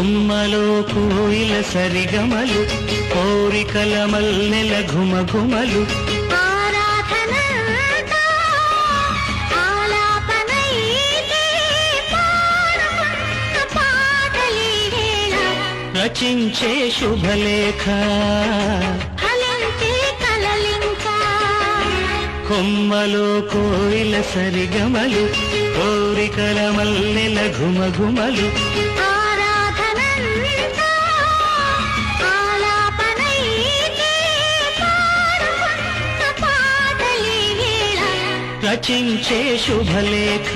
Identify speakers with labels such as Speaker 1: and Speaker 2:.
Speaker 1: కొమ్మలో కోయిల సరిగమలు కోరికల మల్లెల ఘుమఘుమలు రచించే శుభలేఖ కొమ్మలో కోయిల సరిగమలు కోరికల మల్లెల ఘుమఘుమలు రచించే శుభలేఖ